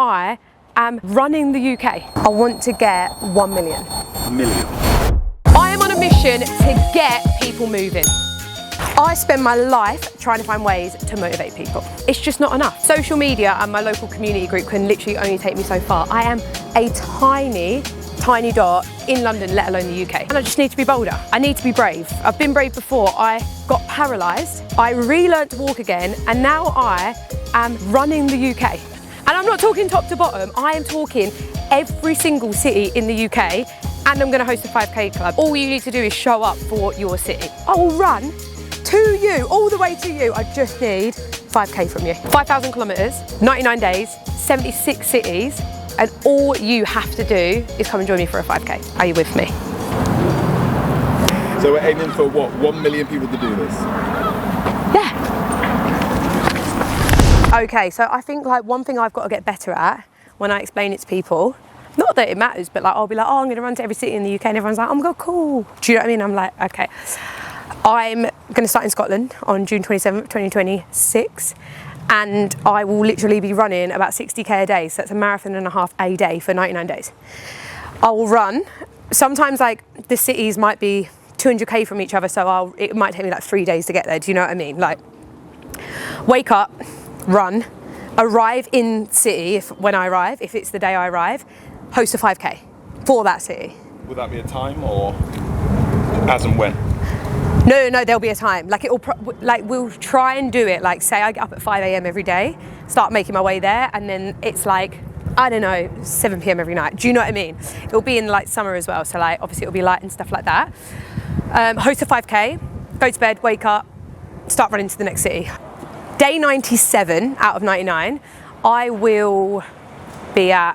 I am running the UK. I want to get 1 million. A million. I am on a mission to get people moving. I spend my life trying to find ways to motivate people. It's just not enough. Social media and my local community group can literally only take me so far. I am a tiny dot in London, let alone the UK. And I just need to be bolder. I need to be brave. I've been brave before. I got paralysed. I relearned to walk again, and now I am running the UK. And I'm not talking top to bottom. I am talking every single city in the UK, and I'm going to host a 5K club. All you need to do is show up for your city. I will run to you, all the way to you. I just need 5K from you. 5,000 kilometres, 99 days, 76 cities, and all you have to do is come and join me for a 5K. Are you with me? So we're aiming for what, 1 million people to do this? Yeah. Okay, so I think like one thing I've got to get better at when I explain it to people, not that it matters, but like I'll be like, oh, I'm gonna run to every city in the UK, and everyone's like, oh my God, cool. Do you know what I mean? I'm like, okay. I'm going to start in Scotland on June 27th, 2026, and I will literally be running about 60k a day, so that's a marathon and a half a day for 99 days. I will run, sometimes like the cities might be 200k from each other, so it might take me like 3 days to get there, do you know what I mean? Like, wake up, run, arrive in city when I arrive, if it's the day I arrive, host a 5k for that city. Would that be a time or as and when? No, there'll be a time. Like we'll try and do it. Like say I get up at 5 a.m. every day, start making my way there, and then it's like, I don't know, 7 p.m. every night. Do you know what I mean? It'll be in like summer as well. So like obviously it'll be light and stuff like that. Host a 5k, go to bed, wake up, start running to the next city. Day 97 out of 99, I will be at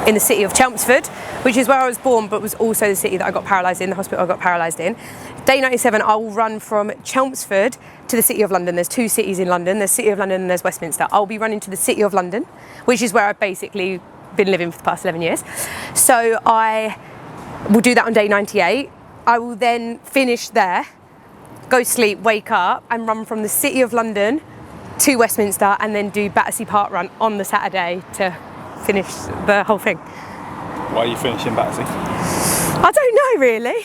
in the city of Chelmsford, which is where I was born, but was also the city that I got paralysed in, the hospital I got paralysed in. Day 97, I will run from Chelmsford to the City of London. There's 2 cities in London. There's City of London and there's Westminster. I'll be running to the City of London, which is where I've basically been living for the past 11 years. So I will do that on day 98. I will then finish there, go to sleep, wake up, and run from the City of London to Westminster, and then do Battersea Park Run on the Saturday to finish the whole thing. Why are you finishing Battersea? I don't know really.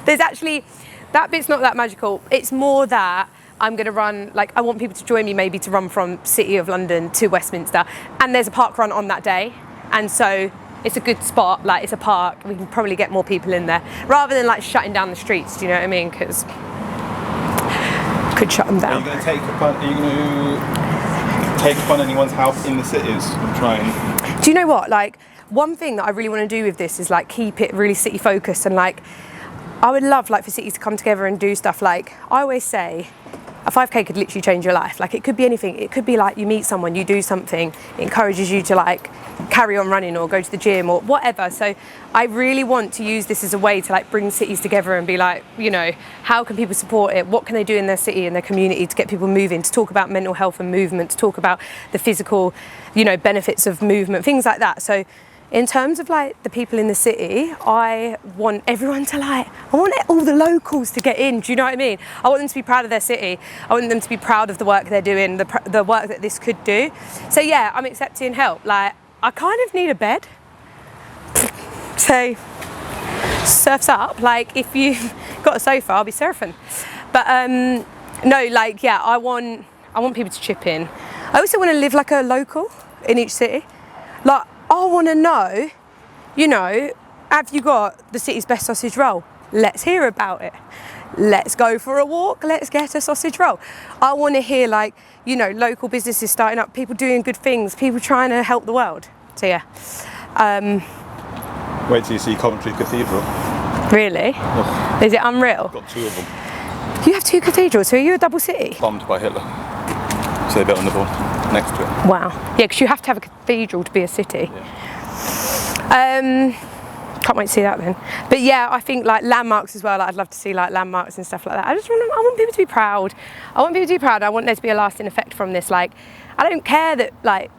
There's actually, that bit's not that magical. It's more that I'm going to run, like I want people to join me maybe to run from City of London to Westminster, and there's a park run on that day, and so it's a good spot, like it's a park, we can probably get more people in there rather than like shutting down the streets, do you know what I mean? Because could shut them down. Are you going to take upon anyone's help in the cities and try and... Do you know what, like one thing that I really want to do with this is like keep it really city focused, and like I would love like for cities to come together and do stuff. Like I always say, a 5k could literally change your life. Like it could be anything. It could be like you meet someone, you do something, it encourages you to like carry on running or go to the gym or whatever. So I really want to use this as a way to like bring cities together and be like, you know, how can people support it? What can they do in their city and their community to get people moving, to talk about mental health and movement, to talk about the physical, you know, benefits of movement, things like that. So in terms of like the people in the city, I want everyone to like, I want all the locals to get in, do you know what I mean? I want them to be proud of their city. I want them to be proud of the work they're doing, the work that this could do. So yeah, I'm accepting help. Like, I kind of need a bed. So, surf's up. Like, if you've got a sofa, I'll be surfing. But no, like, yeah, I want people to chip in. I also want to live like a local in each city. Like, I want to know, you know, have you got the city's best sausage roll? Let's hear about it. Let's go for a walk. Let's get a sausage roll. I want to hear like, you know, local businesses starting up, people doing good things, people trying to help the world. So yeah. Wait till you see Coventry Cathedral. Really? Oh. Is it unreal? I've got 2 of them. You have 2 cathedrals, so are you a double city? Bombed by Hitler. So they built another one next to it. Wow. Yeah, because you have to have a cathedral to be a city. Yeah. Can't wait to see that then. But yeah, I think like landmarks as well. Like, I'd love to see like landmarks and stuff like that. I want people to be proud. I want people to be proud. I want there to be a lasting effect from this. Like, I don't care that like,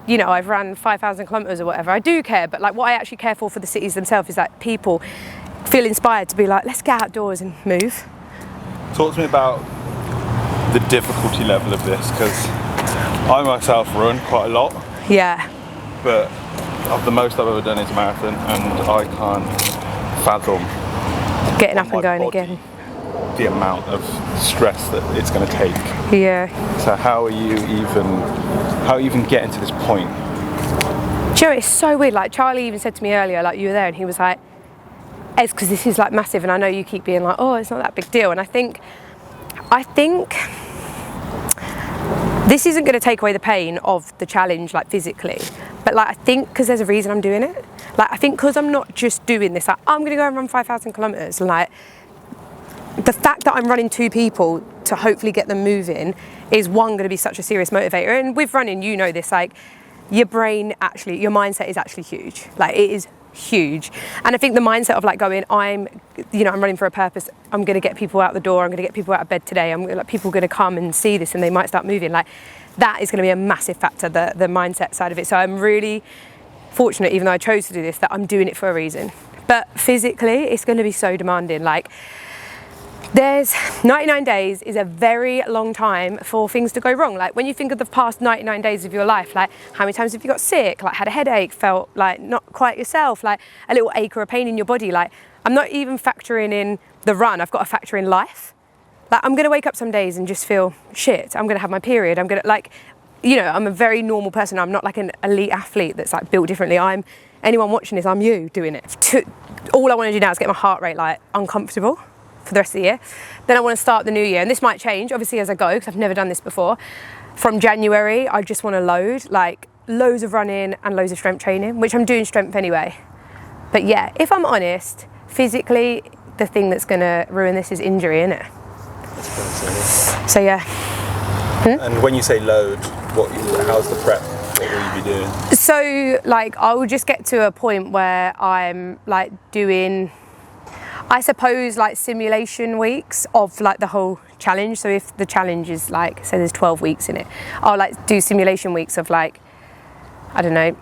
you know, I've ran 5,000 kilometres or whatever. I do care, but like what I actually care for the cities themselves is that people feel inspired to be like, let's get outdoors and move. Talk to me about the difficulty level of this, because I myself run quite a lot, Yeah. but the most I've ever done is a marathon, and I can't fathom Getting up my and going body again. the amount of stress that it's going to take. Yeah. So how are you even getting to this point? Do you know, it's so weird. Like Charlie even said to me earlier, like you were there, and he was like, "It's because this is like massive," and I know you keep being like, "Oh, it's not that big deal," and I think this isn't going to take away the pain of the challenge, like physically, but like I think because there's a reason I'm doing it. Like I think because I'm not just doing this, like I'm going to go and run 5,000 kilometers, and like the fact that I'm running 2 people to hopefully get them moving is going to be such a serious motivator. And with running, you know this, like your brain actually, your mindset is actually huge. Like it is huge. And I think the mindset of like going, I'm running for a purpose. I'm going to get people out the door. I'm going to get people out of bed today. People are going to come and see this and they might start moving. Like that is going to be a massive factor, the mindset side of it. So I'm really fortunate, even though I chose to do this, that I'm doing it for a reason. But physically, it's going to be so demanding. Like there's 99 days is a very long time for things to go wrong. Like when you think of the past 99 days of your life, like how many times have you got sick, like had a headache, felt like not quite yourself, like a little ache or a pain in your body. Like I'm not even factoring in the run, I've got to factor in life. Like I'm going to wake up some days and just feel shit. I'm going to have my period. I'm going to I'm a very normal person. I'm not like an elite athlete that's like built differently. Anyone watching this, I'm you doing it. All I want to do now is get my heart rate like uncomfortable for the rest of the year. Then I want to start the new year, and this might change obviously as I go because I've never done this before. From January I just want to load like loads of running and loads of strength training, which I'm doing strength anyway. But yeah, if I'm honest, physically the thing that's going to ruin this is injury, innit? So yeah. And when you say load, how's the prep? What will you be doing? So like I will just get to a point where I'm like doing, I suppose, like simulation weeks of like the whole challenge. So if the challenge is like, say there's 12 weeks in it, I'll like do simulation weeks of like, I don't know,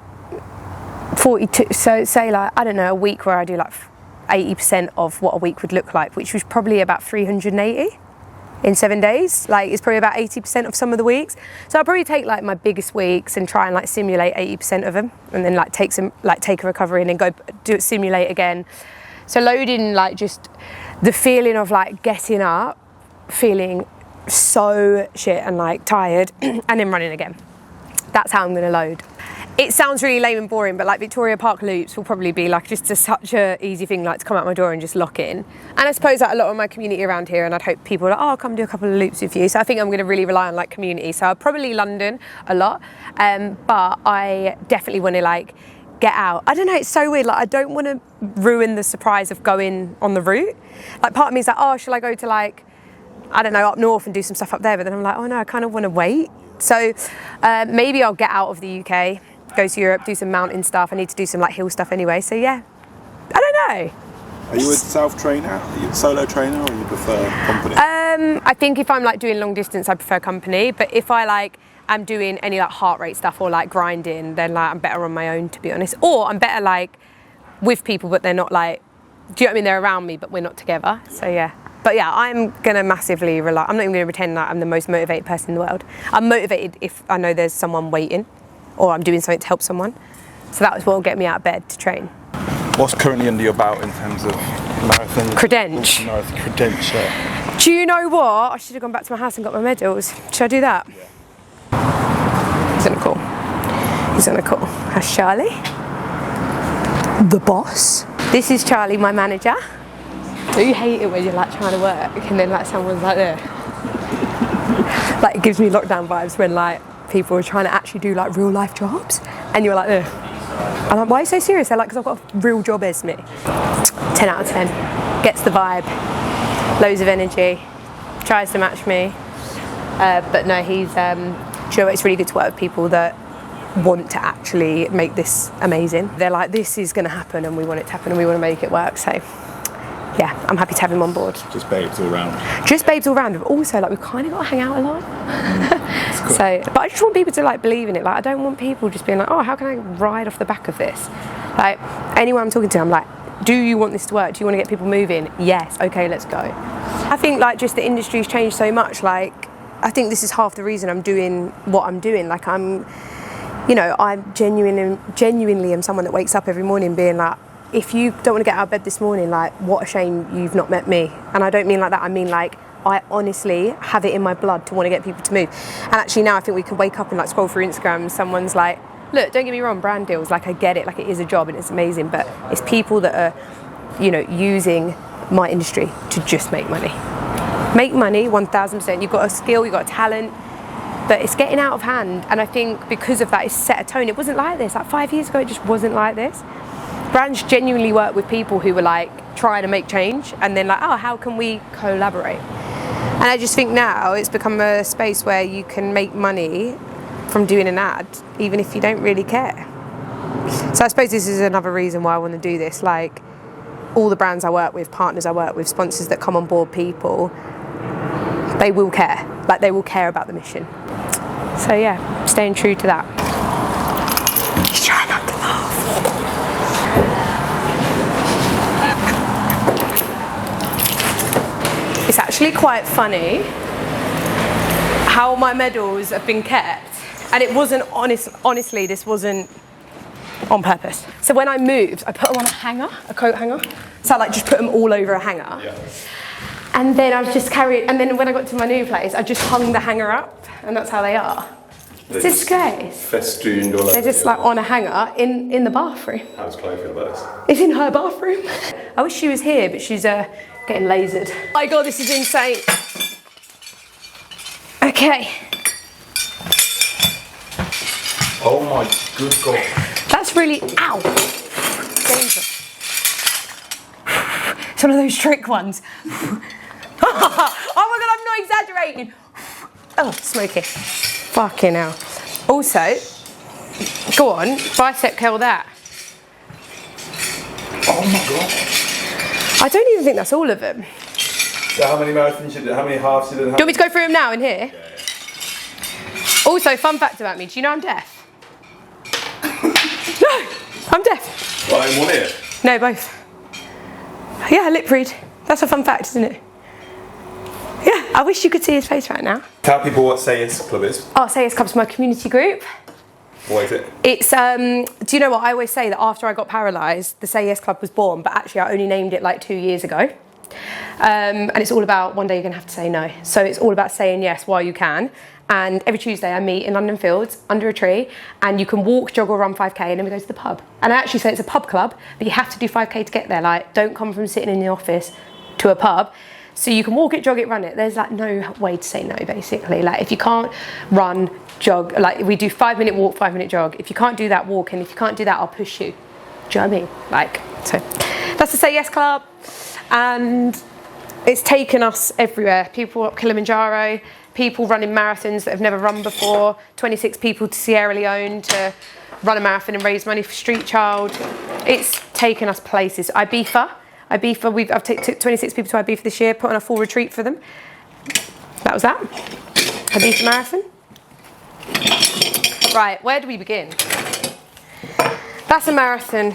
42. So say like, I don't know, a week where I do like 80% of what a week would look like, which was probably about 380 in 7 days. Like it's probably about 80% of some of the weeks. So I'll probably take like my biggest weeks and try and like simulate 80% of them, and then like take a recovery and then go do it, simulate again. So loading, like just the feeling of like getting up, feeling so shit and like tired and then running again. That's how I'm going to load. It sounds really lame and boring, but like Victoria Park loops will probably be like just such a easy thing, like to come out my door and just lock in. And I suppose like a lot of my community around here, and I'd hope people are like, oh, I'll come do a couple of loops with you. So I think I'm going to really rely on like community. So I'll probably London a lot, but I definitely want to like get out. I don't know, it's so weird. Like I don't want to ruin the surprise of going on the route. Like part of me is like, oh, shall I go to like, I don't know, up north and do some stuff up there? But then I'm like, oh no, I kind of want to wait. So maybe I'll get out of the UK, go to Europe, do some mountain stuff. I need to do some like hill stuff anyway. So yeah, I don't know. Are you a self-trainer? Are you a solo trainer, or you prefer company? I think if I'm like doing long distance, I prefer company. But if I like am doing any like heart rate stuff or like grinding, then like I'm better on my own, to be honest. Or I'm better like with people, but they're not like, do you know what I mean? They're around me, but we're not together. So yeah. But yeah, I'm gonna massively rely. I'm not even gonna pretend that I'm the most motivated person in the world. I'm motivated if I know there's someone waiting, or I'm doing something to help someone. So that was what will get me out of bed to train. What's currently under your belt in terms of marathon? Credential. Yeah. Do you know what? I should have gone back to my house and got my medals. Should I do that? Yeah. He's gonna call. He's gonna call. That's Charlie, the boss. This is Charlie, my manager. Do you hate it when you're like trying to work and then like someone's like there? Like it gives me lockdown vibes when like people are trying to actually do like real life jobs and you're like there. I'm like, why are you so serious? They're like, because I've got a real job, Esme. 10 out of 10. Gets the vibe. Loads of energy. Tries to match me. But no, he's, do you know, it's really good to work with people that want to actually make this amazing. They're like, this is going to happen and we want it to happen and we want to make it work. So yeah, I'm happy to have him on board. Just babes all round. Just babes all round. But also, like, we've kind of got to hang out a lot. Cool. So, but I just want people to like believe in it. Like, I don't want people just being like, oh, how can I ride off the back of this? Like, anyone I'm talking to, I'm like, do you want this to work? Do you want to get people moving? Yes. Okay, let's go. I think like just the industry's changed so much. Like, I think this is half the reason I'm doing what I'm doing. Like I'm genuinely am someone that wakes up every morning being like, if you don't want to get out of bed this morning, like, what a shame you've not met me. And I don't mean like that, I mean like, I honestly have it in my blood to want to get people to move. And actually now I think we can wake up and like scroll through Instagram and someone's like, look, don't get me wrong, brand deals, like I get it, like it is a job and it's amazing, but it's people that are, using my industry to just make money. Make money, 1000%. You've got a skill, you've got a talent, but it's getting out of hand. And I think because of that, it's set a tone. It wasn't like this. Like 5 years ago, it just wasn't like this. Brands genuinely work with people who were like trying to make change and then like, oh, how can we collaborate? And I just think now it's become a space where you can make money from doing an ad, even if you don't really care. So I suppose this is another reason why I want to do this. Like all the brands I work with, partners I work with, sponsors that come on board, people, they will care. Like they will care about the mission. So yeah, staying true to that. He's trying not to laugh. It's actually quite funny how my medals have been kept, and it wasn't honestly, this wasn't on purpose. So when I moved, I put them on a hanger, a coat hanger. So I like just put them all over a hanger. Yeah. And then I was just carrying, and then when I got to my new place, I just hung the hanger up, and that's how they are. It's disgrace. Festooned all over. They're just like on a hanger in the bathroom. How does Chloe feel about this? It's in her bathroom. I wish she was here, but she's getting lasered. Oh my God, this is insane. Okay. Oh my good God. That's really, ow. Dangerous. It's one of those trick ones. Oh my God, I'm not exaggerating. Oh, smoky. Fucking hell. Also, go on, bicep curl that. Oh my God. I don't even think that's all of them. So how many marathons you did, how many halves you did? Do you want me to go through them now in here? Yeah. Also, fun fact about me, do you know I'm deaf? No, I'm deaf. Well, in one ear? No, both. Yeah, lip read. That's a fun fact, isn't it? Yeah, I wish you could see his face right now. Tell people what Say Yes Club is. Oh, Say Yes Club's my community group. What is it? It's, do you know what, I always say that after I got paralysed, the Say Yes Club was born, but actually I only named it like 2 years ago. And it's all about one day you're going to have to say no. So it's all about saying yes while you can. And every Tuesday I meet in London Fields under a tree, and you can walk, jog or run 5k, and then we go to the pub. And I actually say it's a pub club, but you have to do 5k to get there. Like, don't come from sitting in the office to a pub. So you can walk it, jog it, run it. There's like no way to say no, basically. Like if you can't run, jog, like we do 5 minute walk, 5 minute jog. If you can't do that, walk, and if you can't do that, I'll push you. Do you know what I mean? Like, so that's the Say Yes Club. And it's taken us everywhere. People up Kilimanjaro, people running marathons that have never run before, 26 people to Sierra Leone to run a marathon and raise money for Street Child. It's taken us places. Ibiza, I've took 26 people to Ibiza this year, put on a full retreat for them. That was that. Ibiza marathon. Right, where do we begin? That's a marathon.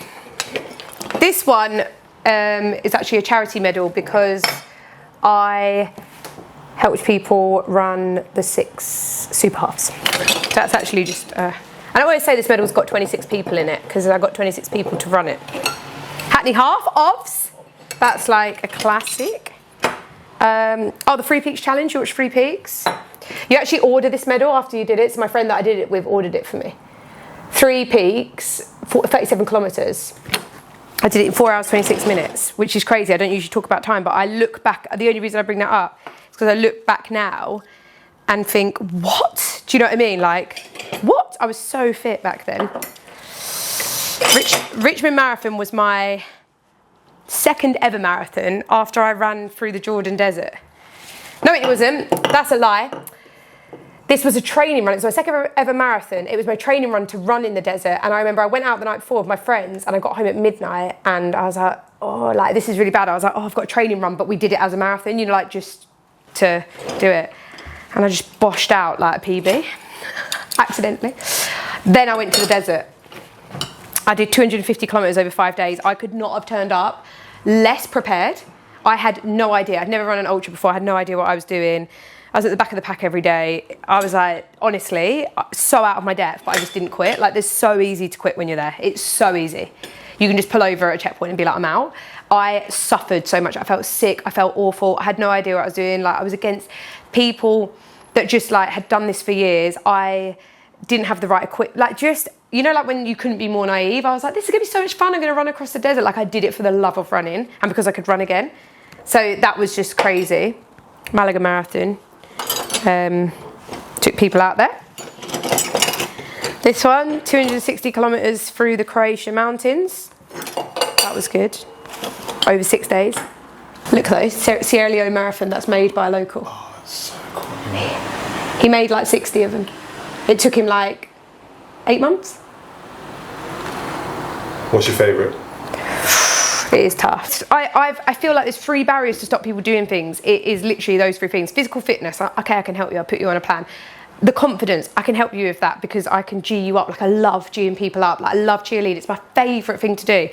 This one is actually a charity medal because I helped people run the 6 super halves. So that's actually just, and I always say this medal's got 26 people in it because I got 26 people to run it. Hackney half ofs, that's like a classic. The Free Peaks Challenge, you watch Free Peaks? You actually order this medal after you did it. So my friend that I did it with ordered it for me. 3 peaks, 37 kilometres. I did it in 4 hours, 26 minutes, which is crazy. I don't usually talk about time, but I look back, the only reason I bring that up is because I look back now and think, what? Do you know what I mean? Like, what? I was so fit back then. Richmond Marathon was my second ever marathon after I ran through the Jordan Desert. No, it wasn't. That's a lie. This was a training run. It was my second ever marathon. It was my training run to run in the desert. And I remember I went out the night before with my friends and I got home at midnight and I was like, oh, like this is really bad. I was like, oh, I've got a training run, but we did it as a marathon, you know, like just to do it. And I just boshed out like a PB, accidentally. Then I went to the desert. I did 250 kilometres over 5 days. I could not have turned up less prepared. I had no idea. I'd never run an ultra before. I had no idea what I was doing. I was at the back of the pack every day. I was like, honestly, so out of my depth, but I just didn't quit. Like, it's so easy to quit when you're there. It's so easy. You can just pull over at a checkpoint and be like, I'm out. I suffered so much. I felt sick. I felt awful. I had no idea what I was doing. Like, I was against people that just like had done this for years. I didn't have the right equipment. Like, just, you know, like when you couldn't be more naive. I was like, this is gonna be so much fun. I'm gonna run across the desert. Like, I did it for the love of running and because I could run again. So that was just crazy. Malaga Marathon. Took people out there. This one, 260 kilometers through the Croatian mountains. That was good. Over 6 days. Look though, Sierra Leone Marathon, that's made by a local. Oh, that's so cool. He made like 60 of them. It took him like 8 months. What's your favourite? It is tough. I feel like there's 3 barriers to stop people doing things. It is literally those 3 things. Physical fitness, okay, I can help you, I'll put you on a plan. The confidence, I can help you with that because I can G you up. Like, I love G'ing people up. Like, I love cheerleading. It's my favourite thing to do.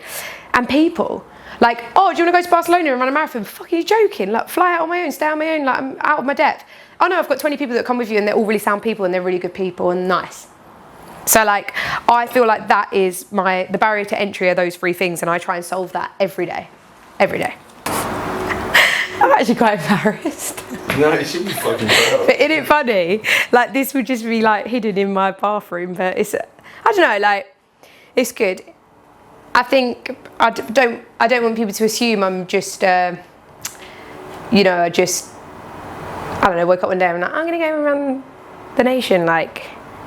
And people, like, oh, do you want to go to Barcelona and run a marathon? Fuck, are you joking? Like, fly out on my own, stay on my own. Like, I'm out of my depth. Oh no, I've got 20 people that come with you and they're all really sound people and they're really good people and nice. So like, I feel like that is the barrier to entry are those 3 things, and I try and solve that every day. Every day. I'm actually quite embarrassed. No, you should be fucking proud. But isn't it funny? Like, this would just be like hidden in my bathroom, but it's, I don't know, like, it's good. I think I don't want people to assume I'm just, you know, I don't know, woke up one day and I'm like, I'm gonna go around the nation. Like,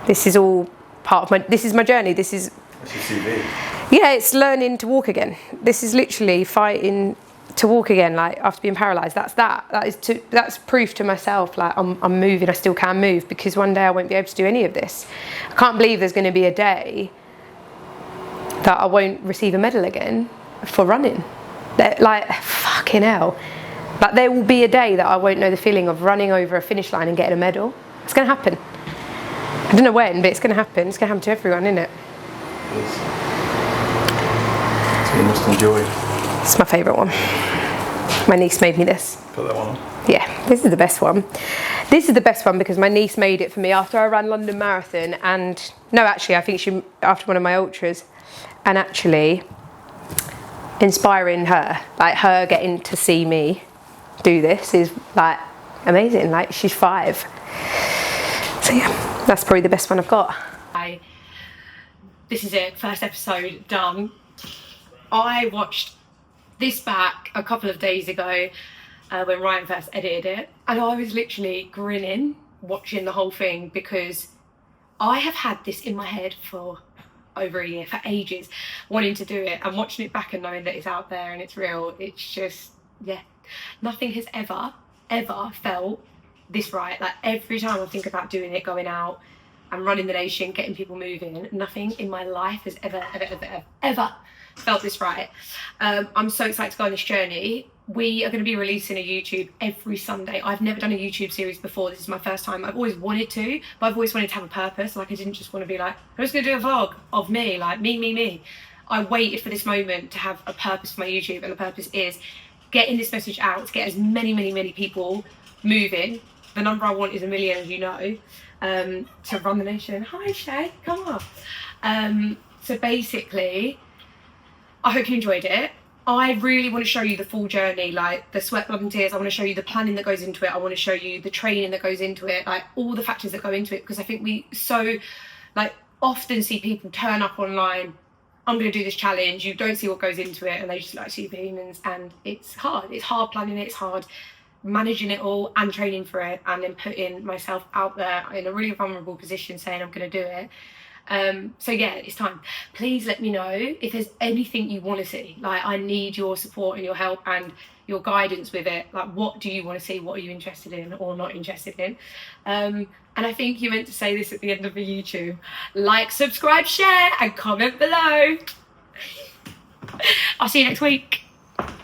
this is all part of this is my journey. This is, That's your CV. yeah, it's learning to walk again. This is literally fighting to walk again, like, after being paralysed. That's proof to myself, like, I'm moving, I still can move, because one day I won't be able to do any of this. I can't believe there's going to be a day that I won't receive a medal again for running. Like, fucking hell. Like, there will be a day that I won't know the feeling of running over a finish line and getting a medal. It's going to happen. I don't know when, but it's going to happen. It's going to happen to everyone, isn't it? So you must enjoy. It's my favourite one. My niece made me this. Put that one on. Yeah, this is the best one. This is the best one because my niece made it for me after I ran London Marathon, and no, actually, I think she, after one of my ultras, and actually inspiring her, like, her getting to see me do this is like amazing. Like, she's 5. So yeah, that's probably the best one I've got. This is it, first episode done. I watched this back a couple of days ago when Ryan first edited it, and I was literally grinning watching the whole thing because I have had this in my head for over a year, for ages, wanting to do it, and watching it back and knowing that it's out there and it's real. It's just, yeah, nothing has ever felt this right. Like, every time I think about doing it, going out and running the nation, getting people moving, nothing in my life has ever felt this right. I'm so excited to go on this journey. We are going to be releasing a YouTube every Sunday. I've never done a YouTube series before. This is my first time. I've always wanted to, but I've always wanted to have a purpose. Like, I didn't just want to be like, I'm just going to do a vlog of me, like me. I waited for this moment to have a purpose for my YouTube, and the purpose is getting this message out to get as many people moving. The number I want is 1 million, as you know, to run the nation. Hi, Shay, come on. So basically, I hope you enjoyed it. I really want to show you the full journey, like the sweat, blood and tears. I want to show you the planning that goes into it. I want to show you the training that goes into it, like all the factors that go into it, because I think we so, like, often see people turn up online, I'm going to do this challenge, you don't see what goes into it, and they just like superhumans, and it's hard. It's hard planning it, it's hard managing it all and training for it, and then putting myself out there in a really vulnerable position saying I'm going to do it. So yeah, it's time. Please let me know if there's anything you want to see. Like, I need your support and your help and your guidance with it. Like, what do you want to see? What are you interested in or not interested in? And I think you meant to say this at the end of the YouTube. Like, subscribe, share and comment below. I'll see you next week.